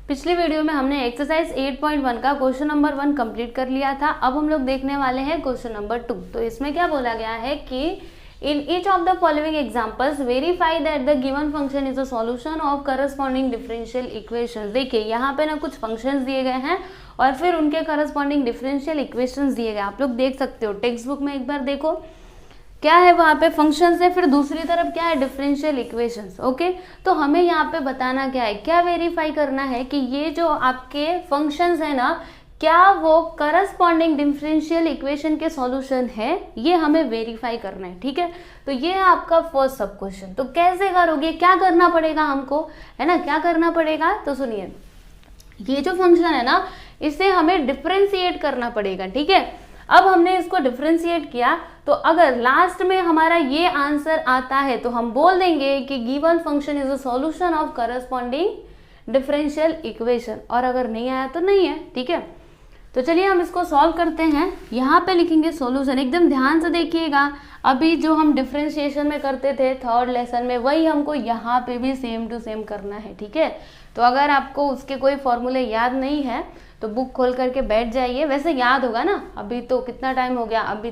पिछली वीडियो में हमने एक्सरसाइज 8.1 का क्वेश्चन नंबर 1 कंप्लीट कर लिया था। अब हम लोग देखने वाले हैं क्वेश्चन नंबर 2। तो इसमें क्या बोला गया है कि in each of the following examples verify that the given function is a solution of corresponding differential equations. देखिए यहाँ पे ना कुछ फंक्शंस दिए गए हैं और फिर उनके करस्पॉन्डिंग डिफरेंशियल इक्वेशंस दिए गए। आप लोग देख सकते हो, टेक्स्ट बुक में एक बार देखो क्या है वहाँ पे फंक्शंस है, फिर दूसरी तरफ क्या है डिफरेंशियल इक्वेशंस। ओके, तो हमें यहाँ पे बताना क्या है, क्या वेरीफाई करना है कि ये जो आपके फंक्शंस है ना, क्या वो करस्पॉन्डिंग डिफरेंशियल इक्वेशन के सॉल्यूशन है, ये हमें वेरीफाई करना है। ठीक है, तो ये है आपका फर्स्ट सब क्वेश्चन। तो कैसे करोगे, क्या करना पड़ेगा हमको, है ना, क्या करना पड़ेगा, तो सुनिए, ये जो फंक्शन है ना इसे हमें डिफरेंशिएट करना पड़ेगा। ठीक है, अब हमने इसको डिफरेंशिएट किया तो अगर लास्ट में हमारा ये आंसर आता है तो हम बोल देंगे कि given function is a solution of corresponding differential equation, और अगर नहीं आया तो नहीं है। ठीक है, तो चलिए हम इसको सॉल्व करते हैं। यहाँ पे लिखेंगे सॉल्यूशन, एकदम ध्यान से देखिएगा। अभी जो हम डिफरेंशिएशन में करते थे थर्ड लेसन में, वही हमको यहाँ पे भी सेम टू सेम करना है। ठीक है, तो अगर आपको उसके कोई फॉर्मूले याद नहीं है तो बुक खोल करके बैठ जाइए। वैसे याद होगा ना, अभी तो कितना टाइम हो गया, अभी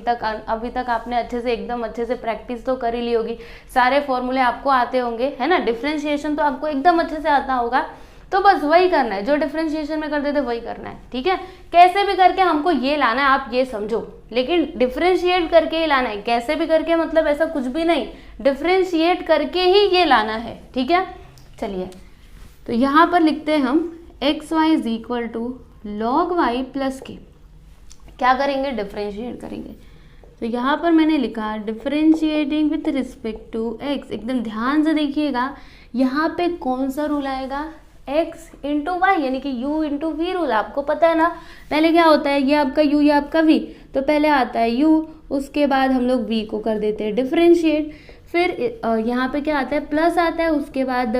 तक आपने एकदम अच्छे से प्रैक्टिस तो कर ही ली होगी, सारे फॉर्मूले आपको आते होंगे, है ना। डिफरेंशिएशन तो आपको एकदम अच्छे से आता होगा, तो बस वही करना है जो डिफरेंशिएशन में करते थे वही करना है। ठीक है, कैसे भी करके हमको ये लाना है, आप ये समझो, लेकिन डिफरेंशिएट करके ही लाना है। कैसे भी करके मतलब ऐसा कुछ भी नहीं, डिफरेंशिएट करके ही ये लाना है। ठीक है, चलिए तो यहाँ पर लिखते हैं हम X Y is equal to log y plus K, क्या करेंगे, डिफरेंशिएट करेंगे। तो यहाँ पर मैंने लिखा differentiating with respect to x। एकदम ध्यान से देखिएगा, यहाँ पे कौन सा रूल आएगा, x इंटू वाई, यानी कि u इंटू वी रूल। आपको पता है ना पहले क्या होता है, ये आपका u ये आपका v, तो पहले आता है u, उसके बाद हम लोग v को कर देते हैं डिफरेंशिएट, फिर यहाँ पे क्या आता है, प्लस आता है, उसके बाद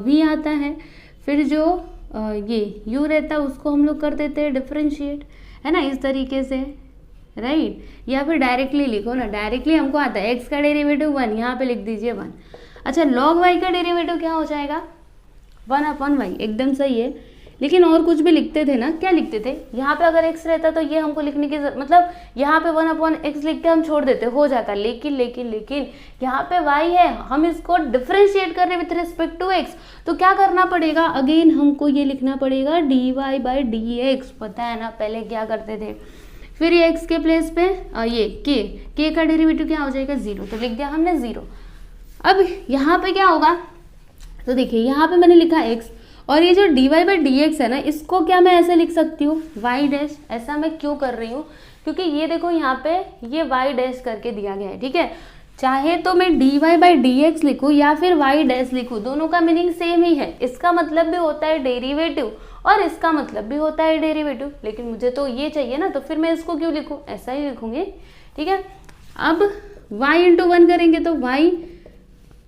v आता है, फिर जो ये u रहता है उसको हम लोग कर देते हैं डिफरेंशिएट, है ना, इस तरीके से, राइट। या फिर डायरेक्टली लिखो ना, डायरेक्टली हमको आता है x का डेरिवेटिव 1, यहाँ पे लिख दीजिए 1। अच्छा, log y का डेरिवेटिव क्या हो जाएगा, 1/y, एकदम सही है। लेकिन और कुछ भी लिखते थे ना, क्या लिखते थे, यहाँ पे अगर x रहता तो ये हमको लिखने की मतलब यहाँ पे 1/x लिख के हम छोड़ देते, हो जाता। लेकिन यहाँ पे y है, हम इसको डिफरेंशिएट कर रहे विथ रिस्पेक्ट टू x, तो क्या करना पड़ेगा, अगेन हमको ये लिखना पड़ेगा dy/dx। पता है ना पहले क्या करते थे, फिर ये x के प्लेस पे ये k का डेरिवेटिव क्या हो जाएगा, 0, तो लिख दिया हमने 0। अब यहाँ पे क्या होगा, तो देखिए यहाँ पे मैंने लिखा x, और ये जो dy/dx है ना, इसको क्या मैं ऐसे लिख सकती हूँ y डैश। ऐसा मैं क्यों कर रही हूँ, क्योंकि ये देखो यहाँ पे ये y डैश करके दिया गया है। ठीक है, चाहे तो मैं dy/dx लिखूँ या फिर y डैश लिखूँ, दोनों का मीनिंग सेम ही है। इसका मतलब भी होता है डेरिवेटिव और इसका मतलब भी होता है डेरिवेटिव, लेकिन मुझे तो ये चाहिए ना, तो फिर मैं इसको क्यों लिखूँ, ऐसा ही लिखूंगी। ठीक है, अब y इंटू 1 करेंगे तो y,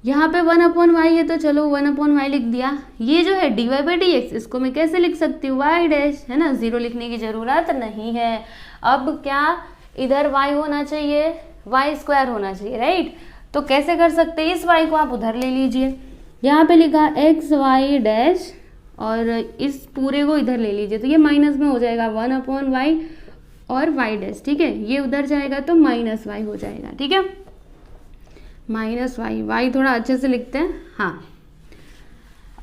यहाँ पे 1/y है तो चलो 1/y लिख दिया। ये जो है dy/dx, इसको मैं कैसे लिख सकती हूँ, y डैश, है ना, 0 लिखने की जरूरत नहीं है। अब क्या इधर y होना चाहिए, y² होना चाहिए, राइट। तो कैसे कर सकते हैं, इस y को आप उधर ले लीजिए, यहाँ पे लिखा x y डैश, और इस पूरे को इधर ले लीजिए, तो ये माइनस में हो जाएगा 1/y और y डैश। ठीक है, ये उधर जाएगा तो -y हो जाएगा। ठीक है, -y थोड़ा अच्छे से लिखते हैं। हाँ,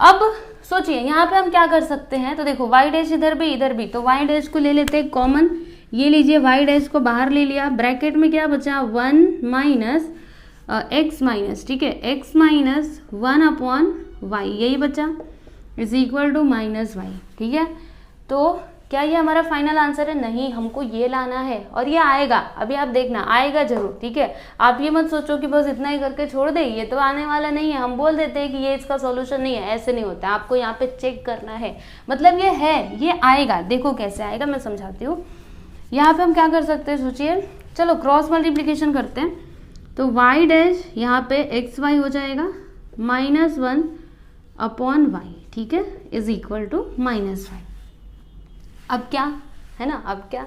अब सोचिए यहाँ पे हम क्या कर सकते हैं, तो देखो y डैश इधर भी, तो y डैश को ले लेते हैं कॉमन, ये लीजिए y डैश को बाहर ले लिया, ब्रैकेट में क्या बचा 1 माइनस x माइनस, ठीक है, x माइनस 1/y, यही बचा, इज इक्वल टू -y। ठीक है, तो क्या ये हमारा फाइनल आंसर है, नहीं, हमको ये लाना है और ये आएगा, अभी आप देखना आएगा जरूर। ठीक है, आप ये मत सोचो कि बस इतना ही करके छोड़ दे, ये तो आने वाला नहीं है। हम बोल देते हैं कि ये इसका सॉल्यूशन नहीं है, ऐसे नहीं होता, आपको यहाँ पे चेक करना है, मतलब ये है, ये आएगा। देखो कैसे आएगा, मैं समझाती हूँ। यहाँ पे हम क्या कर सकते हैं, सोचिए, चलो क्रॉस मल्टीप्लीकेशन करते हैं, तो y डैश यहाँ पे xy हो जाएगा -1/y, ठीक है, इज इक्वल टू -y। अब क्या है ना, अब क्या,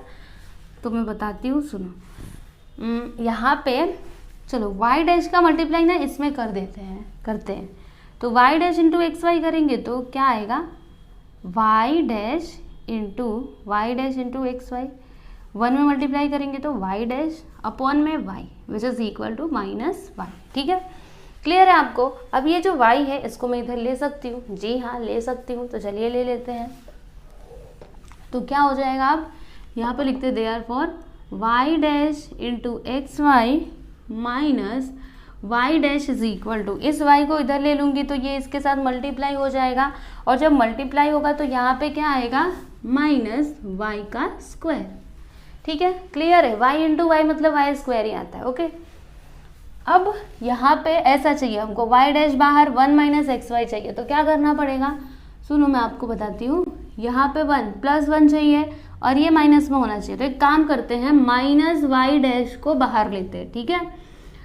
तो मैं बताती हूँ, सुनो। यहाँ पे चलो y डैश का मल्टीप्लाई ना इसमें करते हैं, तो y dash into X Y करेंगे तो क्या आएगा, Y dash into X Y, 1 में मल्टीप्लाई करेंगे तो वाई डैश अपॉन में Y which is equal to minus Y. ठीक है, क्लियर है आपको। अब ये जो y है इसको मैं इधर ले सकती हूँ, जी हाँ ले सकती हूँ, तो चलिए ले लेते हैं। तो क्या हो जाएगा, आप यहाँ पे लिखते therefore Y dash into X Y minus Y dash is equal to, इस y को इधर ले लूँगी तो ये इसके साथ मल्टीप्लाई हो जाएगा, और जब मल्टीप्लाई होगा तो यहाँ पे क्या आएगा, माइनस वाई का स्क्वायर। ठीक है, क्लियर है, y इंटू वाई मतलब वाई स्क्वायर ही आता है। ओके, अब यहाँ पे ऐसा चाहिए हमको, y डैश बाहर 1 माइनस एक्स वाई चाहिए, तो क्या करना पड़ेगा, सुनो मैं आपको बताती हूँ। यहाँ पे 1 प्लस 1 चाहिए और ये माइनस में होना चाहिए, तो एक काम करते हैं माइनस वाई डैश को बाहर लेते हैं। ठीक है,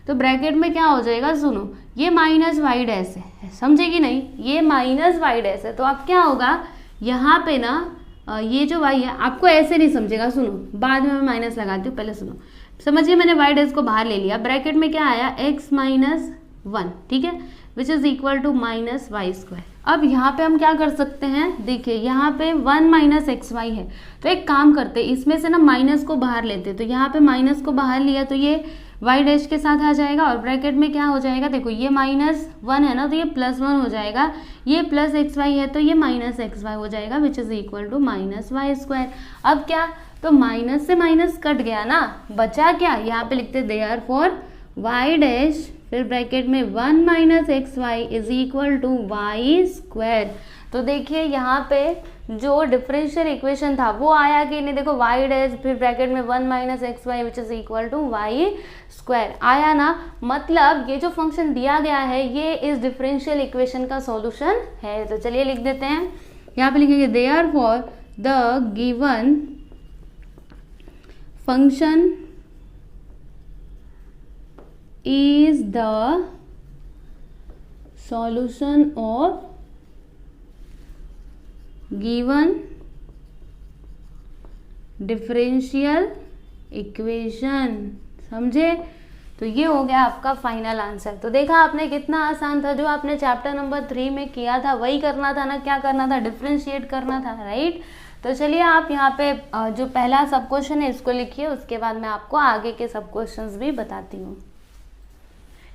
तो ब्रैकेट में क्या हो जाएगा, सुनो ये माइनस वाई डैश है, समझे कि नहीं, ये माइनस वाई डैश है, तो अब क्या होगा यहाँ पे ना ये जो y है आपको ऐसे नहीं समझेगा, सुनो बाद में मैं माइनस लगाती हूँ, पहले सुनो, समझिए मैंने वाई डैश को बाहर ले लिया, ब्रैकेट में क्या आया x माइनस 1, ठीक है, which is equal to minus Y square. अब यहाँ पे हम क्या कर सकते हैं, देखिए यहाँ पे 1 माइनस एक्स वाई है, तो एक काम करते इसमें से ना माइनस को बाहर लेते, तो यहाँ पे माइनस को बाहर लिया तो ये वाई डैश के साथ आ जाएगा, और ब्रैकेट में क्या हो जाएगा, देखो ये माइनस 1 है ना तो ये प्लस 1 हो जाएगा, ये प्लस एक्स वाई है तो ये माइनस एक्स वाई हो जाएगा, which is equal to minus Y square. अब क्या, तो माइनस से माइनस कट गया ना, बचा क्या, यहाँ पे लिखते देयरफॉर वाई डैश फिर ब्रैकेट में 1 minus X Y is equal to Y square. तो देखिए यहाँ पे जो डिफरेंशियल इक्वेशन था वो आया कि नहीं, देखो वाई डैश फिर ब्रैकेट में 1 minus X Y which is equal to Y square आया ना, मतलब ये जो फंक्शन दिया गया है ये इस डिफरेंशियल इक्वेशन का सॉल्यूशन है। तो चलिए लिख देते हैं, यहाँ पे लिखेंगे therefore the given function is the solution of given differential equation। समझे, तो ये हो गया आपका फाइनल आंसर। तो देखा आपने कितना आसान था, जो आपने चैप्टर नंबर 3 में किया था वही करना था ना, क्या करना था, डिफरेंशिएट करना था, राइट। तो चलिए आप यहाँ पे जो पहला सब क्वेश्चन है इसको लिखिए, उसके बाद मैं आपको आगे के सब क्वेश्चंस भी बताती हूँ।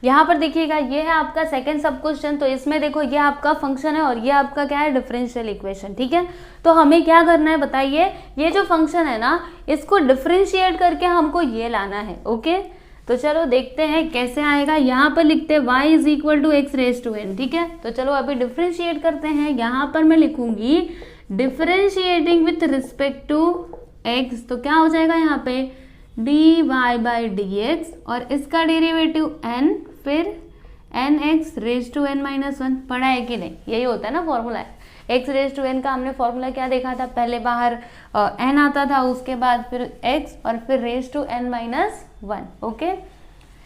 यहाँ पर देखिएगा ये है आपका सेकंड सब क्वेश्चन, तो इसमें देखो ये आपका फंक्शन है और ये आपका क्या है, डिफरेंशियल इक्वेशन। ठीक है, तो हमें क्या करना है बताइए, ये जो फंक्शन है ना इसको डिफरेंशिएट करके हमको ये लाना है। ओके, तो चलो देखते हैं कैसे आएगा। यहाँ पर लिखते हैं y is equal to X raise to N. ठीक है, तो चलो अभी डिफरेंशिएट करते हैं। यहाँ पर मैं लिखूंगी differentiating with respect to x, तो क्या हो जाएगा यहाँ पे dy बाई dx, और इसका डेरिवेटिव n फिर nx raise to n minus 1। पढ़ा है कि नहीं, यही होता है ना formula, x raise to n का हमने फॉर्मूला क्या देखा था, पहले बाहर n आता था, उसके बाद फिर x और फिर raise to n minus 1। Okay,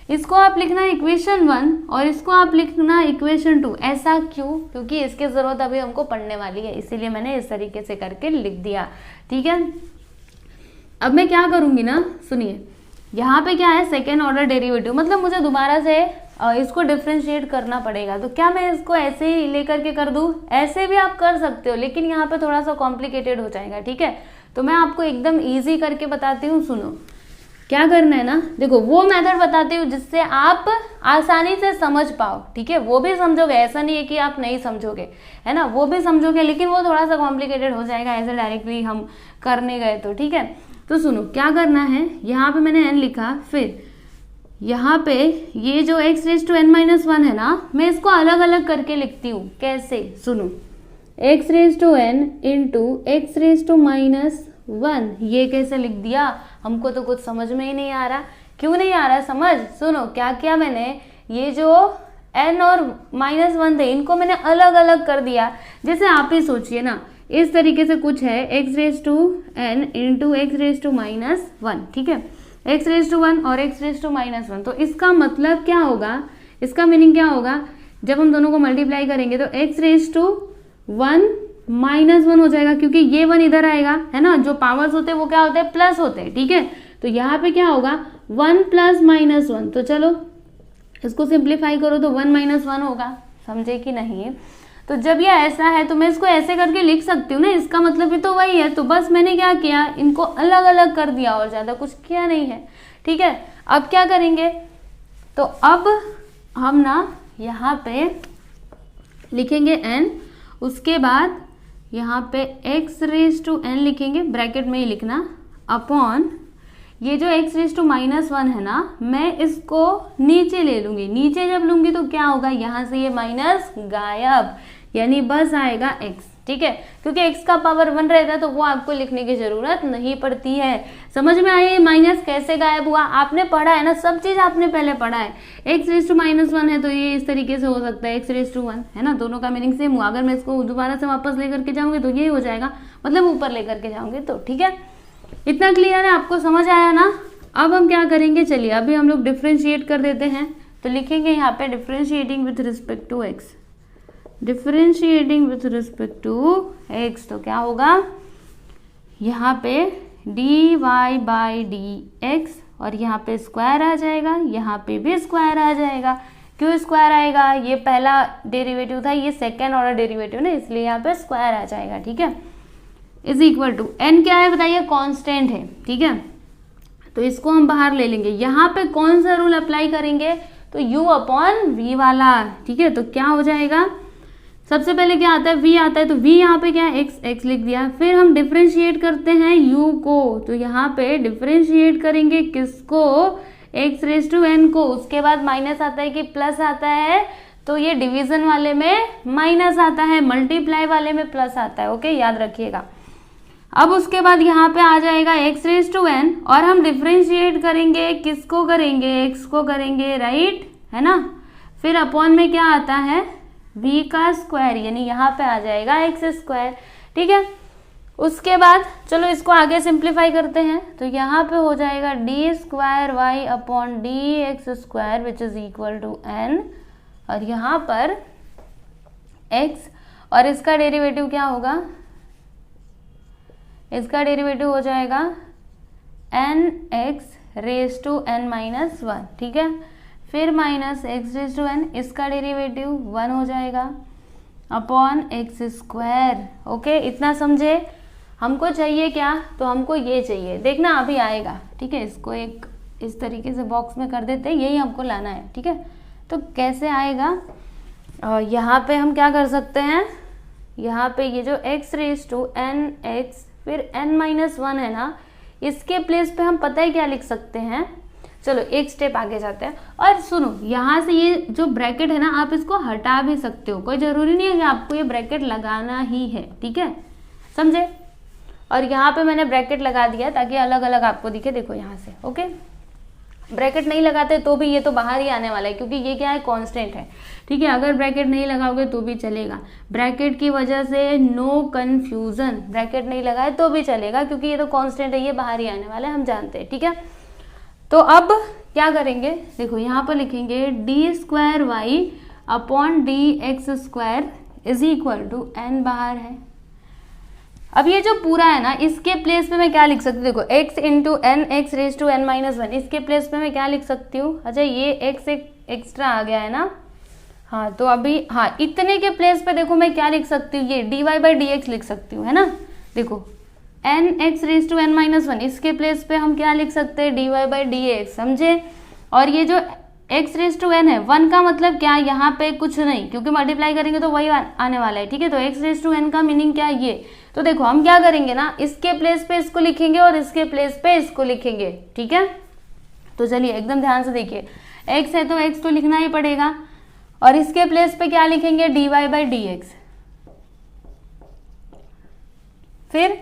इसको आप लिखना इक्वेशन 1 और इसको आप लिखना इक्वेशन 2। ऐसा क्यों, क्योंकि इसकी जरूरत अभी हमको पढ़ने वाली है, इसीलिए मैंने इस तरीके से करके लिख दिया। ठीक है, अब मैं क्या करूंगी ना, सुनिए यहाँ पे क्या है, सेकेंड ऑर्डर डेरिवेटिव, मतलब मुझे दोबारा से इसको डिफरेंशिएट करना पड़ेगा। तो क्या मैं इसको ऐसे ही लेकर के कर दूं, ऐसे भी आप कर सकते हो, लेकिन यहाँ पे थोड़ा सा कॉम्प्लिकेटेड हो जाएगा। ठीक है, तो मैं आपको एकदम इजी करके बताती हूँ, सुनो क्या करना है ना, देखो वो मेथड बताती हूँ जिससे आप आसानी से समझ पाओ। ठीक है, वो भी समझोगे, ऐसा नहीं है कि आप नहीं समझोगे, है ना, वो भी समझोगे, लेकिन वो थोड़ा सा कॉम्प्लिकेटेड हो जाएगा ऐसे डायरेक्टली हम करने गए तो। ठीक है, तो सुनो क्या करना है, यहाँ पे मैंने n लिखा, फिर यहाँ पे ये जो x raise to n minus 1 है ना, मैं इसको अलग अलग करके लिखती हूँ। कैसे, सुनो x raise to n into x raise to minus 1, ये कैसे लिख दिया, हमको तो कुछ समझ में ही नहीं आ रहा। क्यों नहीं आ रहा समझ, सुनो क्या किया मैंने, ये जो n और माइनस 1 थे इनको मैंने अलग अलग कर दिया। जैसे आप ही सोचिए ना, इस तरीके से कुछ है x raise to n into x raise to minus 1। ठीक है, x रेज टू 1 और x रेज टू माइनस 1, तो इसका मतलब क्या होगा, इसका मीनिंग क्या होगा, जब हम दोनों को मल्टीप्लाई करेंगे तो x रेज टू 1 माइनस 1 हो जाएगा, क्योंकि ये 1 इधर आएगा, है ना, जो पावर्स होते हैं वो क्या होते हैं, प्लस होते हैं। ठीक है, तो यहाँ पे क्या होगा 1 प्लस माइनस 1, तो चलो इसको सिंप्लीफाई करो तो 1 माइनस 1 होगा, समझे कि नहीं। तो जब ये ऐसा है तो मैं इसको ऐसे करके लिख सकती हूँ ना, इसका मतलब भी तो वही है। तो बस मैंने क्या किया, इनको अलग अलग कर दिया और ज़्यादा कुछ किया नहीं है। ठीक है, अब क्या करेंगे, तो अब हम ना यहाँ पे लिखेंगे n, उसके बाद यहाँ पे x रेज टू n लिखेंगे, ब्रैकेट में ही लिखना, अपॉन ये जो x रेज टू -1 है ना, मैं इसको नीचे ले लूँगी। नीचे जब लूँगी तो क्या होगा, यहाँ से ये माइनस गायब, यानी बस आएगा x। ठीक है, क्योंकि x का पावर 1 रहता है तो वो आपको लिखने की जरूरत नहीं पड़ती है। समझ में आया ये माइनस कैसे गायब हुआ, आपने पढ़ा है ना, सब चीज आपने पहले पढ़ा है। x रेज टू -1 है तो ये इस तरीके से हो सकता है, x रेज टू 1 है ना, दोनों का मीनिंग सेम हुआ। अगर मैं इसको दोबारा से वापस लेकर के जाऊंगी तो यही हो जाएगा, मतलब ऊपर लेकर के जाऊंगी तो। ठीक है, इतना क्लियर है, आपको समझ आया ना। अब हम क्या करेंगे, चलिए अभी हम लोग डिफ्रेंशिएट कर देते हैं। तो लिखेंगे यहाँ पे differentiating with respect to x, differentiating with respect to x, तो क्या होगा यहाँ पे dy बाई dx, और यहाँ पे स्क्वायर आ जाएगा, यहाँ पे भी स्क्वायर आ जाएगा। क्यों स्क्वायर आएगा, ये पहला डेरिवेटिव था, ये सेकेंड ऑर्डर डेरिवेटिव ना, इसलिए यहाँ पे स्क्वायर आ जाएगा। ठीक है, इज इक्वल टू n क्या है बताइए, कांस्टेंट है। ठीक है, तो इसको हम बाहर ले लेंगे। यहाँ पे कौन सा रूल अप्लाई करेंगे, तो u अपॉन v वाला। ठीक है, तो क्या हो जाएगा, सबसे पहले क्या आता है, v आता है, तो v यहाँ पे क्या है, x लिख दिया। फिर हम डिफ्रेंशिएट करते हैं u को, तो यहाँ पे डिफ्रेंशिएट करेंगे किसको, x रेज टू n को। उसके बाद माइनस आता है कि प्लस आता है, तो ये डिवीजन वाले में माइनस आता है, मल्टीप्लाई वाले में प्लस आता है। ओके, याद रखिएगा। अब उसके बाद यहाँ पे आ जाएगा x रेज टू n, और हम डिफ्रेंशिएट करेंगे किसको करेंगे, x को करेंगे, राइट है ना। फिर अपॉन में क्या आता है, v का स्क्वायर, यानी यहाँ पे आ जाएगा x स्क्वायर। ठीक है, उसके बाद चलो इसको आगे सिंप्लीफाई करते हैं, तो यहाँ पे हो जाएगा d square Y upon D x square which is equal to n, और यहाँ पर x, और इसका डेरिवेटिव क्या होगा, इसका डेरिवेटिव हो जाएगा n x raise to n minus 1। ठीक है, फिर minus x raise to n, इसका डेरिवेटिव 1 हो जाएगा अपॉन एक्स स्क्वायर। ओके, इतना समझे। हमको चाहिए क्या, तो हमको ये चाहिए, देखना अभी आएगा। ठीक है, इसको एक इस तरीके से बॉक्स में कर देते हैं, यही हमको लाना है। ठीक है, तो कैसे आएगा, यहाँ पे हम क्या कर सकते हैं, यहाँ पे ये जो x raise to n x फिर n माइनस 1 है ना, इसके प्लेस पे हम पता है क्या लिख सकते हैं। चलो एक स्टेप आगे जाते हैं, और सुनो यहाँ से ये जो ब्रैकेट है ना, आप इसको हटा भी सकते हो, कोई जरूरी नहीं है कि आपको ये ब्रैकेट लगाना ही है। ठीक है, समझे। और यहाँ पे मैंने ब्रैकेट लगा दिया ताकि अलग अलग आपको दिखे, देखो यहाँ से। ओके, ब्रैकेट नहीं लगाते तो भी ये तो बाहर ही आने वाला है, क्योंकि ये क्या है, कांस्टेंट है। ठीक है, अगर ब्रैकेट नहीं लगाओगे तो भी चलेगा, ब्रैकेट की वजह से नो कंफ्यूजन, ब्रैकेट नहीं लगाए तो भी चलेगा, क्योंकि ये तो कांस्टेंट है, ये बाहर ही आने वाला है, हम जानते हैं। ठीक है, तो अब क्या करेंगे, देखो यहाँ पर लिखेंगे d square Y upon D x square is equal to n, बाहर है। अब ये जो पूरा है ना, इसके प्लेस पे मैं क्या लिख सकती हूँ, देखो x into n x raise to n minus 1, इसके प्लेस पे मैं क्या लिख सकती हूँ, अच्छा ये x एक एक्स्ट्रा आ गया है ना, हाँ तो अभी हाँ इतने के प्लेस पे देखो मैं क्या लिख सकती हूँ, ये dy बाई डी एक्स लिख सकती हूँ, है ना। देखो n x raise to n minus 1, इसके प्लेस पे हम क्या लिख सकते हैं, dy बाई डी एक्स, समझे। और ये जो x रेज टू n है, 1 का मतलब क्या, यहाँ पे कुछ नहीं, क्योंकि मल्टीप्लाई करेंगे तो वही आने वाला है। ठीक है, तो x रेज टू n का मीनिंग क्या है, ये। तो देखो हम क्या करेंगे ना, इसके प्लेस पे इसको लिखेंगे और इसके प्लेस पे इसको लिखेंगे। ठीक है, तो चलिए एकदम ध्यान से देखिए, x है तो x तो लिखना ही पड़ेगा, और इसके प्लेस पे क्या लिखेंगे, dy बाई डी एक्स, फिर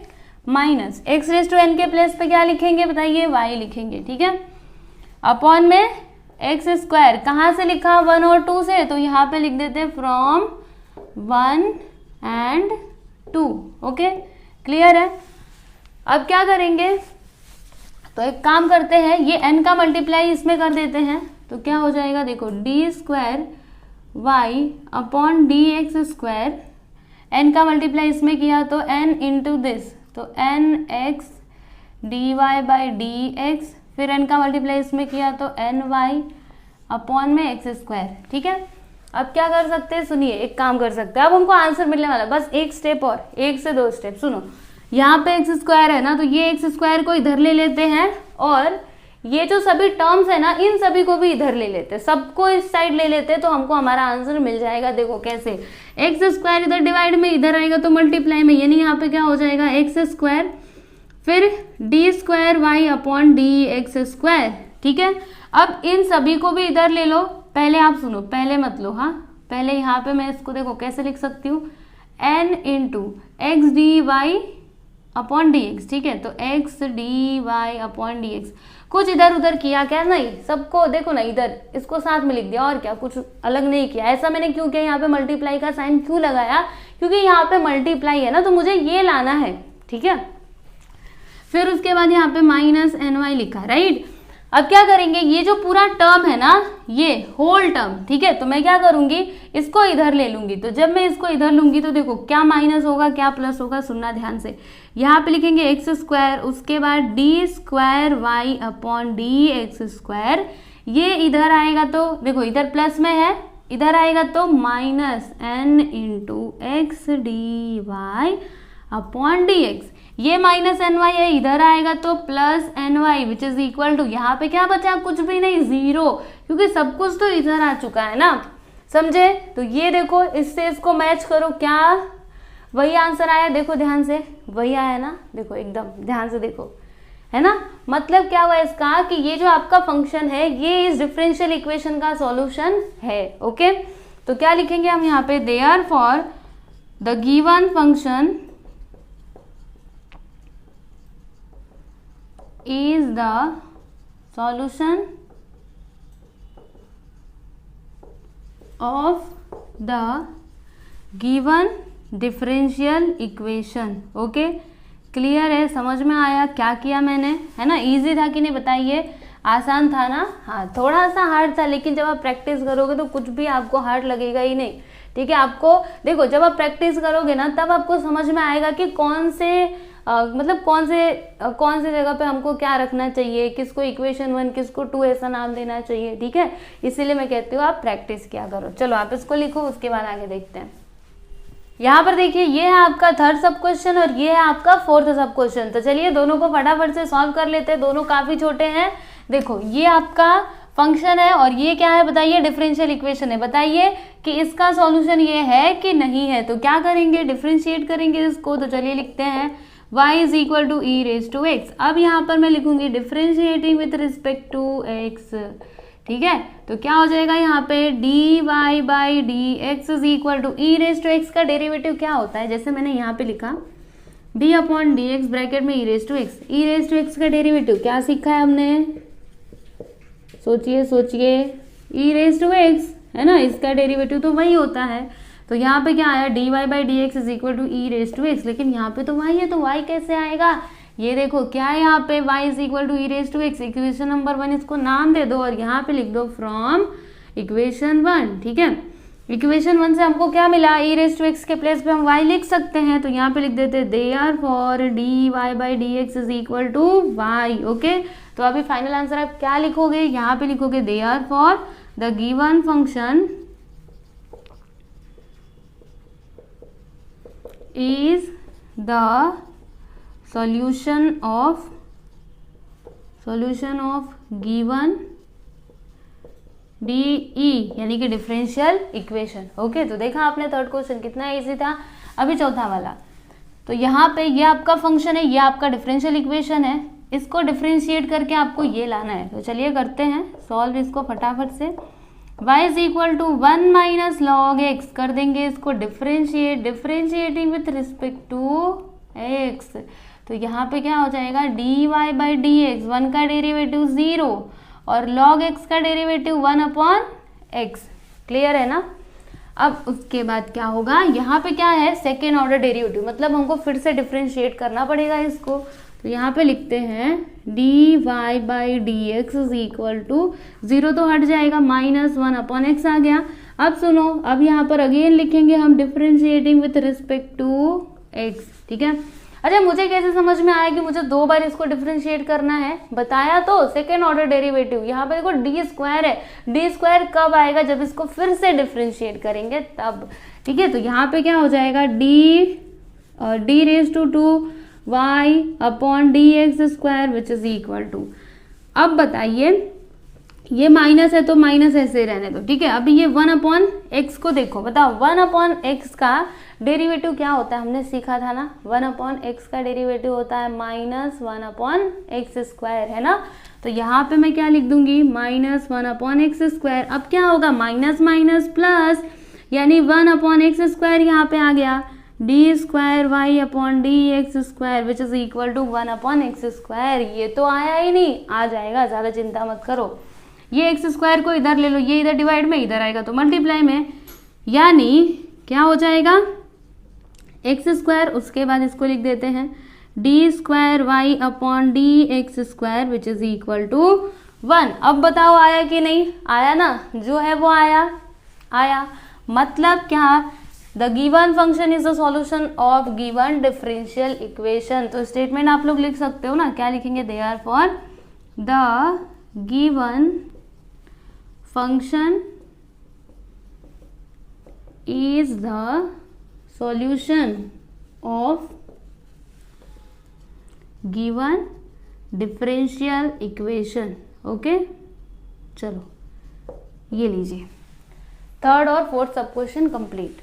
minus x raise to n के प्लेस पे क्या लिखेंगे बताइए, y लिखेंगे। ठीक है, अपॉन में एक्स स्क्वायर कहाँ से लिखा, 1 और 2 से, तो यहाँ पे लिख देते हैं फ्रॉम 1 एंड 2। ओके, क्लियर है। अब क्या करेंगे, तो एक काम करते हैं, ये n का मल्टीप्लाई इसमें कर देते हैं, तो क्या हो जाएगा, देखो d square Y upon D x square, n का मल्टीप्लाई इसमें किया तो n इंटू दिस, तो n x d y by D x, फिर n का मल्टीप्लाई इसमें किया तो n वाई अपॉन में एक्स स्क्वायर। ठीक है, अब क्या कर सकते हैं, सुनिए एक काम कर सकते हैं, अब हमको आंसर मिलने वाला है, बस एक स्टेप और, 1 से 2 स्टेप। सुनो, यहाँ पे एक्स स्क्वायर है ना, तो ये एक्स स्क्वायर को इधर ले लेते हैं और ये जो सभी टर्म्स है ना इन सभी को भी इधर ले लेते हैं, सबको इस साइड ले लेते हैं, तो हमको हमारा आंसर मिल जाएगा। देखो कैसे, एक्स स्क्वायर इधर डिवाइड में इधर आएगा तो मल्टीप्लाई में, यानी यहाँ पे क्या हो जाएगा एक्स स्क्वायर फिर d square Y upon D x square. ठीक है, अब इन सभी को भी इधर ले लो। पहले आप सुनो, पहले मत लो, हाँ पहले यहाँ पे मैं इसको देखो कैसे लिख सकती हूँ, n into x d y upon D x. ठीक है, तो x d y upon D x, कुछ इधर उधर किया क्या, नहीं, सबको देखो ना इधर इसको साथ में लिख दिया, और क्या, कुछ अलग नहीं किया। ऐसा मैंने क्यों किया, यहाँ पे मल्टीप्लाई का साइन क्यों लगाया, क्योंकि यहाँ पे मल्टीप्लाई है ना, तो मुझे ये लाना है। ठीक है, फिर उसके बाद यहाँ पे माइनस एन वाई लिखा, राइट। अब क्या करेंगे, ये जो पूरा टर्म है ना, ये होल टर्म, ठीक है, तो मैं क्या करूंगी, इसको इधर ले लूंगी। तो जब मैं इसको इधर लूंगी तो देखो क्या माइनस होगा क्या प्लस होगा, सुनना ध्यान से। यहाँ पे लिखेंगे एक्स स्क्वायर, उसके बाद d square Y upon D x square, ये इधर आएगा तो देखो इधर प्लस में है, इधर आएगा तो minus n into x d y upon D x, ये माइनस एन वाई है, इधर आएगा तो plus n y which is equal to, यहाँ पे क्या बचा, कुछ भी नहीं, 0, क्योंकि सब कुछ तो इधर आ चुका है ना, समझे। तो ये देखो इससे इसको मैच करो, क्या वही आंसर आया, देखो ध्यान से, वही आया ना, देखो एकदम ध्यान से देखो, है ना। मतलब क्या हुआ इसका कि ये जो आपका फंक्शन है ये इस डिफरेंशियल इक्वेशन का सॉल्यूशन है। ओके, तो क्या लिखेंगे हम यहाँ पे, therefore the given function is the solution of the given differential equation। Okay, clear है, समझ में आया क्या किया मैंने, है ना। इजी था कि नहीं बताइए, आसान था ना, हाँ थोड़ा सा हार्ड था, लेकिन जब आप प्रैक्टिस करोगे तो कुछ भी आपको हार्ड लगेगा ही नहीं। ठीक है, आपको देखो जब आप प्रैक्टिस करोगे ना तब आपको समझ में आएगा कि कौन से मतलब कौन से जगह पे हमको क्या रखना चाहिए, किसको इक्वेशन 1 किसको 2 ऐसा नाम देना चाहिए। ठीक है, इसीलिए मैं कहती हूँ आप प्रैक्टिस किया करो। चलो आप इसको लिखो, उसके बाद आगे देखते हैं। यहाँ पर देखिए ये है आपका थर्ड सब क्वेश्चन और ये है आपका फोर्थ सब क्वेश्चन। तो चलिए दोनों को फटाफट से सॉल्व कर लेते हैं, दोनों काफी छोटे हैं। देखो ये आपका फंक्शन है और ये क्या है बताइए, डिफरेंशियल इक्वेशन है। बताइए कि इसका सॉल्यूशन ये है कि नहीं है। तो क्या करेंगे, डिफरेंशिएट करेंगे इसको। तो चलिए लिखते हैं y is equal to E raise to x. अब यहाँ पर मैं लिखूंगी differentiating with respect to x। ठीक है, तो क्या हो जाएगा यहाँ पे dy by D x is equal to E raise to x का डेरिवेटिव क्या होता है, जैसे मैंने यहाँ पे लिखा d upon D X bracket में E raise to X. E raise to x का डेरिवेटिव क्या सीखा है हमने, सोचिए सोचिए, ई रेज टू एक्स है ना, इसका डेरिवेटिव तो वही होता है। तो यहाँ पे क्या आया, d y by D x is equal to E raise to x, लेकिन यहाँ पे तो वाई है, तो वाई कैसे आएगा, ये देखो क्या है यहाँ पे y is equal to E raise to x. Equation number 1 इसको नाम दे दो और यहाँ पे लिख दो फ्रॉम इक्वेशन 1। ठीक है, इक्वेशन 1 से हमको क्या मिला, ई रेज टू एक्स के प्लेस पे हम y लिख सकते हैं, तो यहाँ पे लिख देते therefore d y by D x is equal to y. Okay, तो अभी फाइनल आंसर आप क्या लिखोगे, यहाँ पे लिखोगे therefore the given function is the solution of given DE यानी कि डिफरेंशियल इक्वेशन। ओके, तो देखा आपने थर्ड क्वेश्चन कितना इजी था। अभी चौथा वाला, तो यहाँ पे ये आपका फंक्शन है, ये आपका डिफरेंशियल इक्वेशन है, इसको डिफरेंशिएट करके आपको ये लाना है। तो चलिए करते हैं सॉल्व इसको फटाफट से। y is equal to 1 minus log x, कर देंगे इसको differentiating with respect to x। तो यहाँ पे क्या हो जाएगा d y by D x, 1 का डेरिवेटिव 0 और लॉग x का डेरिवेटिव 1 अपॉन एक्स। क्लियर है ना। अब उसके बाद क्या होगा, यहाँ पे क्या है सेकेंड ऑर्डर डेरिवेटिव, मतलब हमको फिर से डिफरेंशिएट करना पड़ेगा इसको। तो यहाँ पे लिखते हैं d y by D x is equal to 0 तो हट जाएगा, माइनस 1 अपॉन एक्स आ गया। अब सुनो, अब यहाँ पर अगेन लिखेंगे हम differentiating with respect to x. ठीक है, अच्छा मुझे कैसे समझ में आया कि मुझे 2 बार इसको डिफरेंशिएट करना है, बताया तो सेकेंड ऑर्डर डेरिवेटिव। यहाँ पे देखो डी स्क्वायर है, डी स्क्वायर कब आएगा, जब इसको फिर से डिफरेंशिएट करेंगे तब, ठीक है। तो यहाँ पे क्या हो जाएगा, d raise to 2y upon D x square which is equal to, अब बताइए ये माइनस है तो माइनस ऐसे ही रहने दो, ठीक है। अभी ये 1 अपॉन एक्स को देखो, बताओ 1 अपॉन एक्स का डेरिवेटिव क्या होता है, हमने सीखा था ना, 1 अपॉन एक्स का डेरिवेटिव होता है माइनस 1 अपॉन एक्स स्क्वायर, है ना। तो यहाँ पे मैं क्या लिख दूंगी, माइनस 1 अपॉन एक्स स्क्वायर। अब क्या होगा, माइनस माइनस प्लस, यानी 1 अपॉन एक्स स्क्वायर यहाँ पे आ गया, d square Y upon D x square which is equal to 1 upon x square. ये तो आया ही नहीं, आ जाएगा, ज़्यादा चिंता मत करो। ये एक्स स्क्वायर को इधर ले लो, ये इधर डिवाइड में, इधर आएगा तो मल्टीप्लाई में, यानी क्या हो जाएगा एक्स स्क्वायर, उसके बाद इसको लिख देते हैं d square Y upon D x square which is equal to 1। अब बताओ आया कि नहीं आया ना, जो है वो आया। मतलब क्या, the given function is the solution of given differential equation. तो स्टेटमेंट आप लोग लिख सकते हो ना, क्या लिखेंगे, therefore the given function is the solution of given differential equation। Okay चलो ये लीजिए, थर्ड और फोर्थ सब क्वेश्चन कंप्लीट।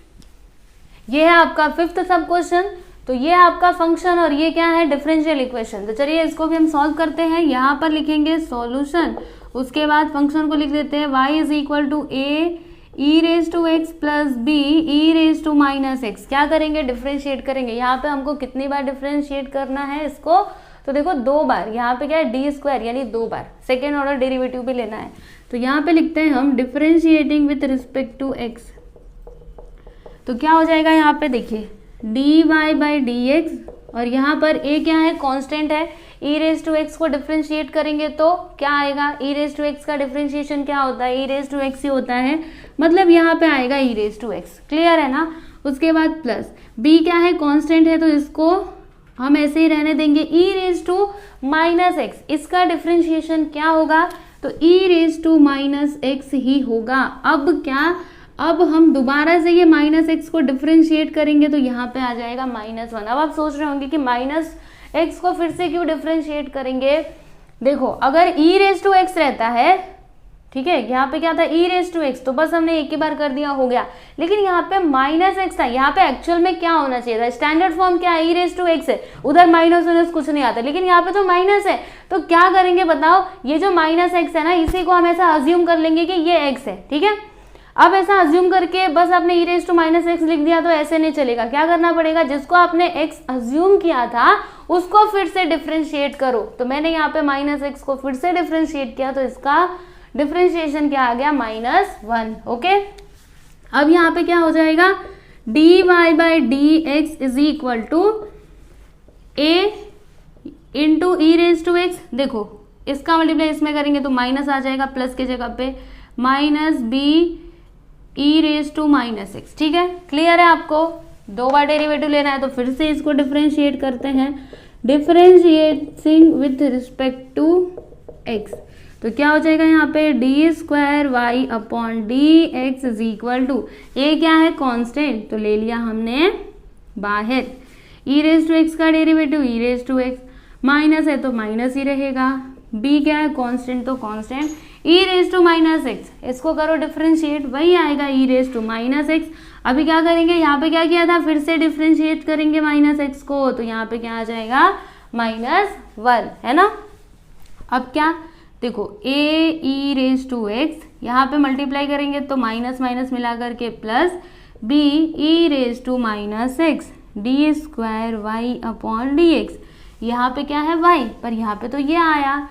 ये है आपका फिफ्थ सब क्वेश्चन। तो ये आपका फंक्शन और ये क्या है, डिफरेंशियल इक्वेशन। तो चलिए इसको भी हम सॉल्व करते हैं। यहाँ पर लिखेंगे सॉल्यूशन, उसके बाद फंक्शन को लिख देते हैं y is equal to a e raise to x plus b e raise to minus x. क्या करेंगे, डिफरेंशिएट करेंगे। यहाँ पे हमको कितनी बार डिफरेंशिएट करना है इसको, तो देखो 2 बार। यहाँ पे क्या है, डी स्क्वायर यानी 2 बार, सेकेंड ऑर्डर डेरिवेटिव भी लेना है। तो यहाँ पे लिखते हैं हम differentiating with respect to x. तो क्या हो जाएगा, यहाँ पे देखिए d y by D x, और यहाँ पर ए क्या है, कांस्टेंट है। ई रेज टू एक्स को डिफरेंशिएट करेंगे तो क्या आएगा, ई रेज टू एक्स का डिफरेंशिएशन क्या होता है, ई रेज टू एक्स ही होता है, मतलब यहाँ पे आएगा e raise to x. Clear है ना। उसके बाद प्लस बी क्या है, कांस्टेंट है, तो इसको हम ऐसे ही रहने देंगे। ई रेज टू माइनस एक्स, इसका डिफरेंशिएशन क्या होगा, तो ई रेज टू माइनस एक्स ही होगा। अब क्या, अब हम दोबारा से ये माइनस एक्स को डिफरेंशिएट करेंगे तो यहाँ पे आ जाएगा माइनस 1। अब आप सोच रहे होंगे कि माइनस एक्स को फिर से क्यों डिफरेंशिएट करेंगे। देखो अगर ई रेज टू एक्स रहता है, ठीक है, यहाँ पे क्या था, ई रेज टू एक्स, तो बस हमने एक ही बार कर दिया, हो गया। लेकिन यहाँ पे माइनस एक्स था, यहाँ पे एक्चुअल में क्या होना चाहिए था, स्टैंडर्ड फॉर्म क्या है, ई रेज टू एक्स है, उधर माइनस माइनस कुछ नहीं आता, लेकिन यहाँ पे तो माइनस है। तो क्या करेंगे बताओ, ये जो माइनस एक्स है ना, इसी को हम ऐसा अज्यूम कर लेंगे कि ये एक्स है, ठीक है। अब ऐसा अज्यूम करके बस आपने ई रेज टू माइनस एक्स लिख दिया तो ऐसे नहीं चलेगा। क्या करना पड़ेगा, जिसको आपने एक्स अज्यूम किया था उसको फिर से डिफरेंशिएट करो। तो मैंने यहाँ पे माइनस एक्स को फिर से डिफरेंशिएट किया, तो इसका डिफरेंशिएशन क्या आ गया, -1। ओके, अब यहाँ पे क्या हो जाएगा, d y by D x is equal to a into e raise to x. देखो इसका मल्टीप्लाई इसमें करेंगे तो माइनस आ जाएगा, प्लस के जगह पे minus b e raise to minus x. ठीक है, क्लियर है आपको। 2 बार डेरिवेटिव लेना है तो फिर से इसको डिफरेंशिएट करते हैं, differentiating with respect to x. तो क्या हो जाएगा यहाँ पे, D square Y upon D x is equal to, A क्या है, कांस्टेंट, तो ले लिया हमने बाहर, ई रेज टू एक्स का derivative E raise to X, minus है तो माइनस ही रहेगा, बी क्या है, कांस्टेंट, तो constant, e raise to minus x, इसको करो डिफरेंशिएट, वही आएगा e raise to minus x. अभी क्या करेंगे, यहाँ पे क्या किया था, फिर से डिफरेंशिएट करेंगे माइनस एक्स को, तो यहाँ पे क्या आ जाएगा, -1, है ना। अब क्या देखो, a e raise to x, यहाँ पे मल्टीप्लाई करेंगे तो माइनस माइनस मिला करके plus, b e raise to minus x, d square Y upon D x, यहाँ पे क्या है वाई, पर यहाँ पे तो ये आया,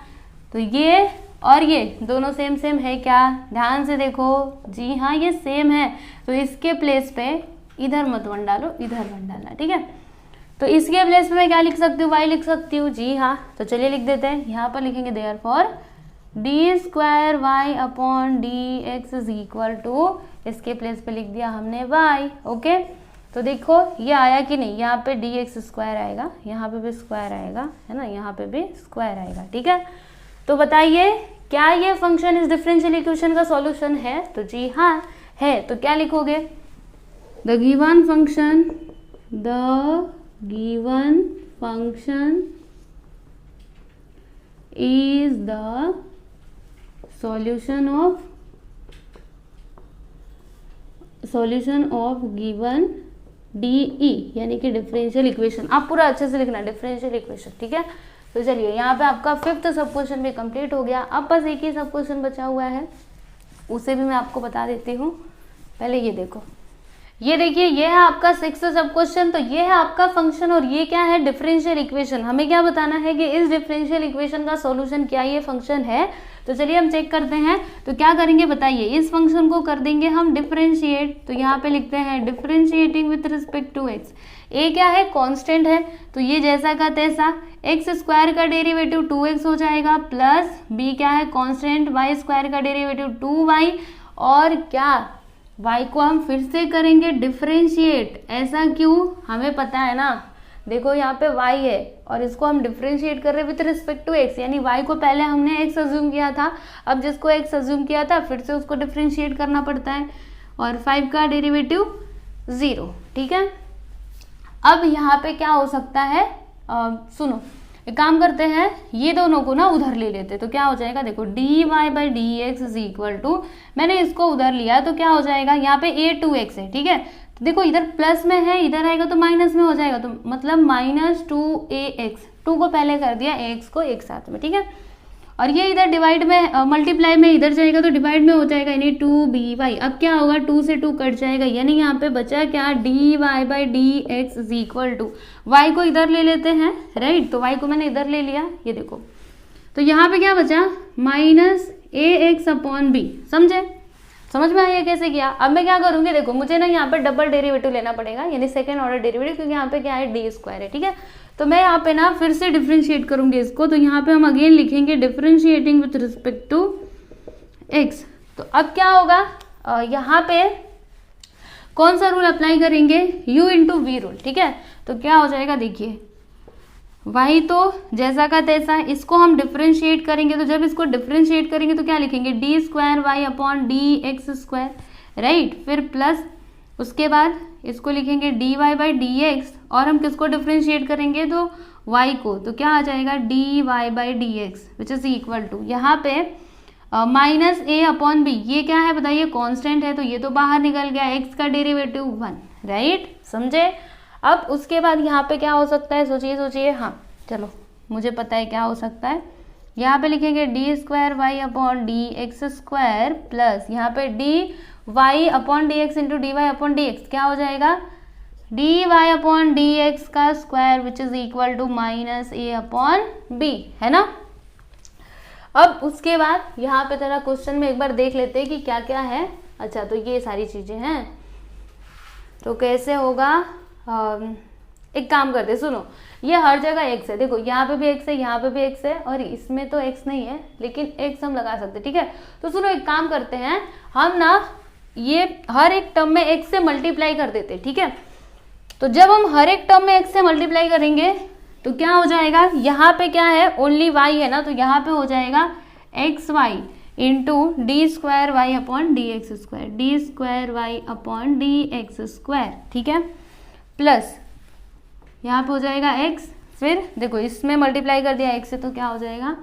तो ये और ये दोनों सेम सेम है क्या, ध्यान से देखो, जी हाँ ये सेम है। तो इसके प्लेस पे इधर मत 1 डालो, इधर 1 डालना, ठीक है। तो इसके प्लेस पे मैं क्या लिख सकती हूँ, y लिख सकती हूँ, जी हाँ। तो चलिए लिख देते हैं, यहाँ पर लिखेंगे therefore d square Y upon D x is equal to, इसके प्लेस पे लिख दिया हमने y। ओके, तो देखो ये आया कि नहीं, यहाँ पे dx स्क्वायर आएगा, यहाँ पे भी स्क्वायर आएगा, है ना, यहाँ पे भी स्क्वायर आएगा, ठीक है। तो बताइए क्या ये फंक्शन इस डिफरेंशियल इक्वेशन का सॉल्यूशन है? तो जी हाँ है। तो क्या लिखोगे? The given function is the solution of given D यानी कि डिफरेंशियल इक्वेशन। आप पूरा अच्छे से लिखना, डिफरेंशियल इक्वेशन, ठीक है। तो चलिए यहाँ पे आपका 5th सब क्वेश्चन भी कंप्लीट हो गया। अब बस एक ही सब क्वेश्चन बचा हुआ है, उसे भी मैं आपको बता देती हूँ। पहले ये देखो, ये देखिए, ये है आपका 6th सब क्वेश्चन। तो ये है आपका फंक्शन और ये क्या है? Differential equation. हमें क्या बताना है कि इस डिफरेंशियल इक्वेशन का सॉल्यूशन क्या ये फंक्शन है। तो चलिए हम चेक करते हैं। तो क्या करेंगे बताइए, इस फंक्शन को कर देंगे हम डिफरेंशिएट। तो यहाँ पे लिखते हैं differentiating with respect to X. A क्या है? कांस्टेंट है, तो ये जैसा का तैसा। एक्स स्क्वायर का डेरिवेटिव 2x हो जाएगा, प्लस बी क्या है? कांस्टेंट। वाई स्क्वायर का डेरिवेटिव 2y, और क्या y को हम फिर से करेंगे डिफरेंशिएट। ऐसा क्यों? हमें पता है ना, देखो यहाँ पे y है और इसको हम डिफरेंशिएट कर रहे हैं विथ रिस्पेक्ट टू x, यानी y को पहले हमने x अज्यूम किया था, अब जिसको x अज्यूम किया था फिर से उसको डिफरेंशिएट करना पड़ता है। और 5 का डेरिवेटिव 0, ठीक है। अब यहाँ पे क्या हो सकता है, सुनो एक काम करते हैं, ये दोनों को ना उधर ले लेते, तो क्या हो जाएगा? देखो dy/dx इज इक्वल टू, मैंने इसको उधर लिया तो क्या हो जाएगा? यहाँ पे a 2x है, ठीक है। तो देखो इधर प्लस में है, इधर आएगा तो माइनस में हो जाएगा, तो मतलब -2ax, 2 को पहले कर दिया, ax को एक साथ में, ठीक है। और ये इधर डिवाइड में मल्टीप्लाई में इधर जाएगा तो डिवाइड में हो जाएगा, यानी 2by। अब क्या होगा? 2 से 2 कट जाएगा, यानी यहाँ पे बचा क्या? dy/dx is equal to, y को इधर ले लेते हैं, राइट। तो y को मैंने इधर ले लिया, ये देखो। तो यहाँ पे क्या बचा? -ax/b। समझे? समझ में आया कैसे किया? अब मैं क्या करूँगी, देखो मुझे ना यहाँ पे डबल डेरिवेटिव लेना पड़ेगा, यानी सेकेंड ऑर्डर डेरिवेटिव, क्योंकि यहाँ पे क्या है? डी स्क्वायर है, ठीक है। तो मैं यहाँ पे ना फिर से डिफरेंशिएट करूंगी इसको। तो यहाँ पे हम अगेन लिखेंगे differentiating with respect to x। तो अब क्या होगा, यहाँ पे कौन सा रूल अप्लाई करेंगे? u इंटू वी रूल, ठीक है। तो क्या हो जाएगा, देखिए y तो जैसा का तैसा, इसको हम डिफरेंशिएट करेंगे। तो जब इसको डिफरेंशिएट करेंगे तो क्या लिखेंगे? d²y/dx², right. फिर प्लस उसके बाद इसको लिखेंगे dy/dx, और हम किसको डिफरेंशिएट करेंगे? तो y को। तो क्या आ जाएगा? dy/dx which is equal to, यहाँ पे -a/b, ये क्या है बताइए? कांस्टेंट है, तो ये तो बाहर निकल गया, x का डेरिवेटिव 1, राइट। समझे? अब उसके बाद यहाँ पे क्या हो सकता है? सोचिए। हाँ चलो, मुझे पता है क्या हो सकता है। यहाँ पे लिखेंगे d²y/dx² प्लस यहाँ पे dy/dx इंटू dy/dx, क्या हो जाएगा? dy/dx का square which is equal to -a/b, है ना। अब उसके बाद यहाँ पे तेरा क्वेश्चन में एक बार देख लेते हैं कि क्या क्या है। अच्छा, तो ये सारी चीजें हैं, तो कैसे होगा? एक काम करते, सुनो, ये हर जगह x है, देखो यहाँ पे भी x है, यहाँ पे भी x है, और इसमें तो x नहीं है, लेकिन x हम लगा सकते, ठीक है। तो सुनो एक काम करते हैं, हम ना ये हर एक टर्म में x से मल्टीप्लाई कर देते, ठीक है। तो जब हम हर एक टर्म में x से मल्टीप्लाई करेंगे तो क्या हो जाएगा? यहाँ पे क्या है? ओनली y है ना, तो यहाँ पे हो जाएगा xy इंटू d²y/dx², ठीक है। प्लस यहाँ पे हो जाएगा x, फिर देखो इसमें मल्टीप्लाई कर दिया x से, तो क्या हो जाएगा?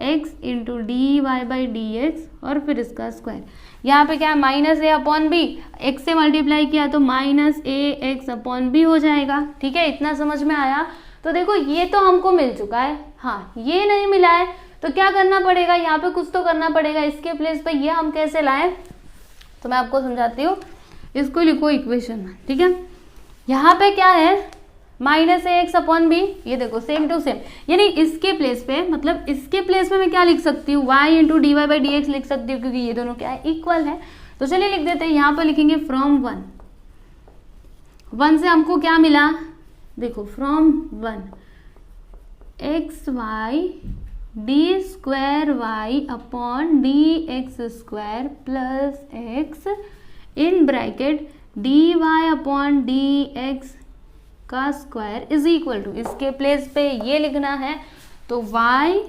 x इंटू dy/dx और फिर इसका स्क्वायर। यहाँ पे क्या है? -a/b, x से मल्टीप्लाई किया तो -ax/b हो जाएगा, ठीक है। इतना समझ में आया? तो देखो ये तो हमको मिल चुका है, हाँ ये नहीं मिला है तो क्या करना पड़ेगा? यहाँ पे कुछ तो करना पड़ेगा, इसके प्लेस पे ये हम कैसे लाएं? तो मैं आपको समझाती हूँ, इसको लिखो इक्वेशन में, ठीक है। यहाँ पे क्या है? -ax/b, ये देखो सेम टू सेम, यानी इसके प्लेस पे, मतलब इसके प्लेस पे मैं क्या लिख सकती हूँ? y इंटू dy/dx लिख सकती हूँ, क्योंकि ये दोनों क्या है? इक्वल है। तो चलिए लिख देते हैं, यहाँ पे लिखेंगे फ्रॉम 1 से हमको क्या मिला? देखो from 1 xy d²y/dx² plus x in bracket d y upon D x का स्क्वायर इज इक्वल टू, इसके प्लेस पे ये लिखना है, तो y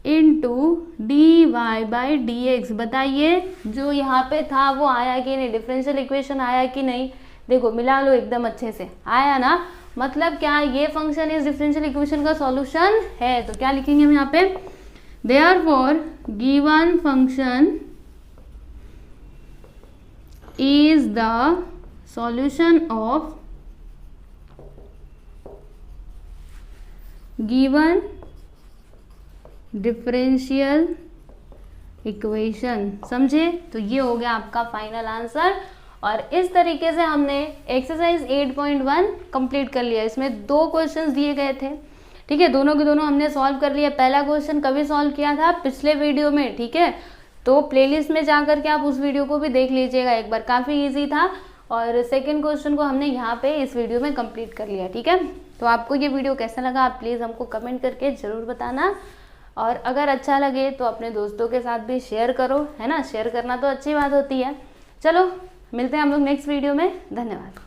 into d y by D x. बताइए जो यहाँ पे था वो आया कि नहीं, डिफरेंशियल इक्वेशन आया कि नहीं? देखो मिला लो एकदम अच्छे से, आया ना। मतलब क्या, ये फंक्शन इस डिफरेंशियल इक्वेशन का सॉल्यूशन है। तो क्या लिखेंगे हम यहाँ पे, therefore given function is the solution of given differential equation. समझे? तो ये हो गया आपका फाइनल आंसर। और इस तरीके से हमने एक्सरसाइज 8.1 कंप्लीट कर लिया। इसमें 2 क्वेश्चंस दिए गए थे, ठीक है, दोनों के दोनों हमने सॉल्व कर लिया। पहला क्वेश्चन कभी सॉल्व किया था, पिछले वीडियो में, ठीक है, तो प्लेलिस्ट में जा करके आप उस वीडियो को भी देख लीजिएगा एक बार, काफ़ी ईजी था। और सेकेंड क्वेश्चन को हमने यहाँ पे इस वीडियो में कंप्लीट कर लिया, ठीक है। तो आपको ये वीडियो कैसा लगा आप प्लीज़ हमको कमेंट करके ज़रूर बताना। और अगर अच्छा लगे तो अपने दोस्तों के साथ भी शेयर करो, है ना, शेयर करना तो अच्छी बात होती है। चलो मिलते हैं हम लोग नेक्स्ट वीडियो में, धन्यवाद।